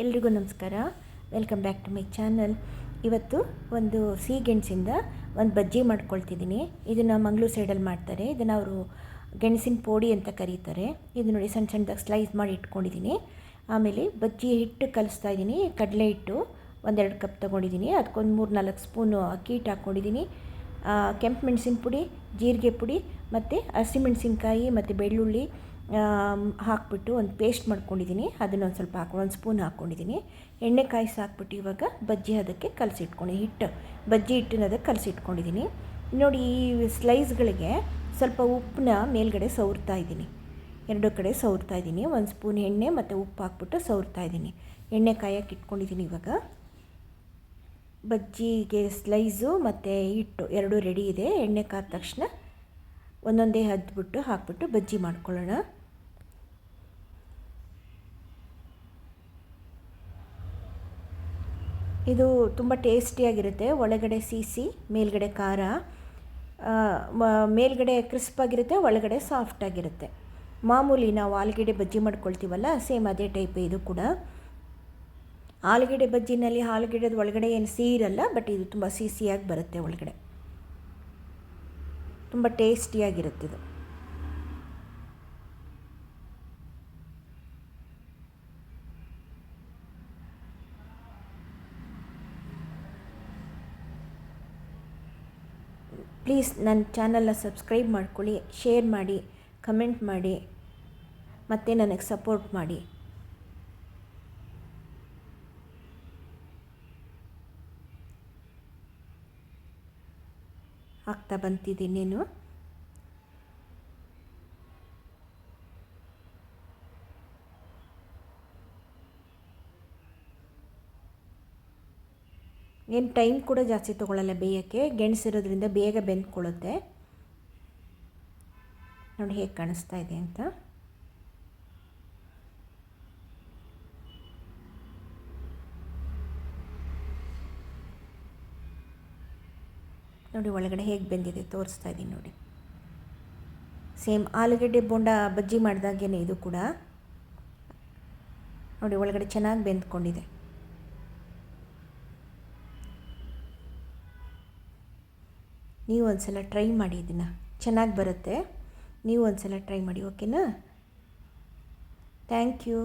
ಎಲ್ರಿಗೂ ನಮಸ್ಕಾರ. Welcome back to my channel. ಇವತ್ತು ಒಂದು ಸಿಹಿಗೆಣಸಿಂದ ಒಂದು ಬಜ್ಜಿ ಮಾಡ್ಕೊಳ್ತಿದ್ದೀನಿ. ಇದನ್ನು ಮಂಗಳೂರು ಸೈಡಲ್ಲಿ ಮಾಡ್ತಾರೆ. ಇದನ್ನು ಅವರು ಗೆಣಸಿನ ಪೋಡಿ ಅಂತ ಕರೀತಾರೆ. ಇದು ನೋಡಿ ಸಣ್ಣ ಸಣ್ಣದಾಗಿ ಸ್ಲೈಸ್ ಮಾಡಿ ಇಟ್ಕೊಂಡಿದ್ದೀನಿ. ಆಮೇಲೆ ಬಜ್ಜಿ ಹಿಟ್ಟು ಕಲಿಸ್ತಾ ಇದ್ದೀನಿ. ಕಡಲೆ ಹಿಟ್ಟು 1-2 ಕಪ್ ತೊಗೊಂಡಿದ್ದೀನಿ. ಅದಕ್ಕೊಂದು 3-4 ಸ್ಪೂನು ಅಕ್ಕಿ ಹಿಟ್ಟು ಹಾಕ್ಕೊಂಡಿದ್ದೀನಿ. ಕೆಂಪು ಮೆಣಸಿನ ಪುಡಿ, ಜೀರಿಗೆ ಪುಡಿ ಮತ್ತು ಹಸಿಮೆಣಸಿನ್ಕಾಯಿ ಮತ್ತು ಬೆಳ್ಳುಳ್ಳಿ ಹಾಕ್ಬಿಟ್ಟು ಒಂದು ಪೇಸ್ಟ್ ಮಾಡ್ಕೊಂಡಿದ್ದೀನಿ. ಅದನ್ನು ಒಂದು ಸ್ವಲ್ಪ ಒಂದು ಸ್ಪೂನ್ ಹಾಕ್ಕೊಂಡಿದ್ದೀನಿ. ಎಣ್ಣೆ ಕಾಯಿಸಿ ಹಾಕ್ಬಿಟ್ಟು ಇವಾಗ ಬಜ್ಜಿ ಅದಕ್ಕೆ ಕಲಸಿಟ್ಕೊಂಡು ಬಜ್ಜಿ ಹಿಟ್ಟನ್ನ ಅದಕ್ಕೆ ಕಲಸಿಟ್ಕೊಂಡಿದ್ದೀನಿ. ನೋಡಿ, ಈ ಸ್ಲೈಸ್ಗಳಿಗೆ ಸ್ವಲ್ಪ ಉಪ್ಪನ್ನ ಮೇಲ್ಗಡೆ ಸವರ್ತಾ ಇದ್ದೀನಿ. 2 ಕಡೆ ಸವರ್ತಾ ಇದ್ದೀನಿ. 1 ಸ್ಪೂನ್ ಎಣ್ಣೆ ಮತ್ತು ಉಪ್ಪು ಹಾಕ್ಬಿಟ್ಟು ಸವರ್ತಾ ಇದ್ದೀನಿ. ಎಣ್ಣೆ ಕಾಯಕ್ಕೆ ಇಟ್ಕೊಂಡಿದ್ದೀನಿ. ಇವಾಗ ಬಜ್ಜಿಗೆ ಸ್ಲೈಸು ಮತ್ತು ಹಿಟ್ಟು 2 ರೆಡಿ ಇದೆ. ಎಣ್ಣೆ ಕಾದ ತಕ್ಷಣ ಒಂದೊಂದೇ ಹದ್ಬಿಟ್ಟು ಹಾಕ್ಬಿಟ್ಟು ಬಜ್ಜಿ ಮಾಡ್ಕೊಳ್ಳೋಣ. ಇದು ತುಂಬ ಟೇಸ್ಟಿಯಾಗಿರುತ್ತೆ. ಒಳಗಡೆ ಸಿಹಿ, ಮೇಲ್ಗಡೆ ಖಾರ, ಮೇಲ್ಗಡೆ ಕ್ರಿಸ್ಪಾಗಿರುತ್ತೆ, ಒಳಗಡೆ ಸಾಫ್ಟಾಗಿರುತ್ತೆ. ಮಾಮೂಲಿ ನಾವು ಆಲೂಗಡ್ಡೆ ಬಜ್ಜಿ ಮಾಡ್ಕೊಳ್ತೀವಲ್ಲ, ಸೇಮ್ ಅದೇ ಟೈಪ್ ಇದು ಕೂಡ. ಆಲೂಗಡ್ಡೆ ಬಜ್ಜಿನಲ್ಲಿ ಆಲೂಗಡ್ಡೆದ ಒಳಗಡೆ ಏನು ಸಿಹಿ ಇರಲ್ಲ, ಬಟ್ ಇದು ತುಂಬ ಸಿಹಿಯಾಗಿ ಬರುತ್ತೆ. ಒಳಗಡೆ ತುಂಬ ಟೇಸ್ಟಿಯಾಗಿರುತ್ತೆ ಇದು. ಪ್ಲೀಸ್ ನನ್ನ ಚಾನಲ್ನ ಸಬ್ಸ್ಕ್ರೈಬ್ ಮಾಡ್ಕೊಳ್ಳಿ, ಶೇರ್ ಮಾಡಿ, ಕಮೆಂಟ್ ಮಾಡಿ, ಮತ್ತು ನನಗೆ ಸಪೋರ್ಟ್ ಮಾಡಿ. ಆಗ್ತಾ ಬಂತಿದ್ದೀನೇನು. ಏನು ಟೈಮ್ ಕೂಡ ಜಾಸ್ತಿ ತೊಗೊಳ್ಳಲ್ಲ ಬೇಯೋಕ್ಕೆ. ಗೆಣಸಿರೋದ್ರಿಂದ ಬೇಗ ಬೆಂದ್ಕೊಳ್ಳುತ್ತೆ. ನೋಡಿ ಹೇಗೆ ಕಾಣಿಸ್ತಾ ಇದೆ ಅಂತ. ನೋಡಿ ಒಳಗಡೆ ಹೇಗೆ ಬೆಂದಿದೆ ತೋರಿಸ್ತಾ ಇದ್ದೀನಿ ನೋಡಿ. ಸೇಮ್ ಆಲೂಗಡ್ಡೆ ಬೋಂಡ ಬಜ್ಜಿ ಮಾಡಿದಾಗೇನೆ ಇದು ಕೂಡ. ನೋಡಿ ಒಳಗಡೆ ಚೆನ್ನಾಗಿ ಬೆಂದ್ಕೊಂಡಿದೆ. ನೀವು ಒಂದು ಸಲ ಟ್ರೈ ಮಾಡಿ, ಇದನ್ನು ಚೆನ್ನಾಗಿ ಬರುತ್ತೆ. ನೀವು ಒಂದು ಸಲ ಟ್ರೈ ಮಾಡಿ, ಓಕೆನಾ? Thank you.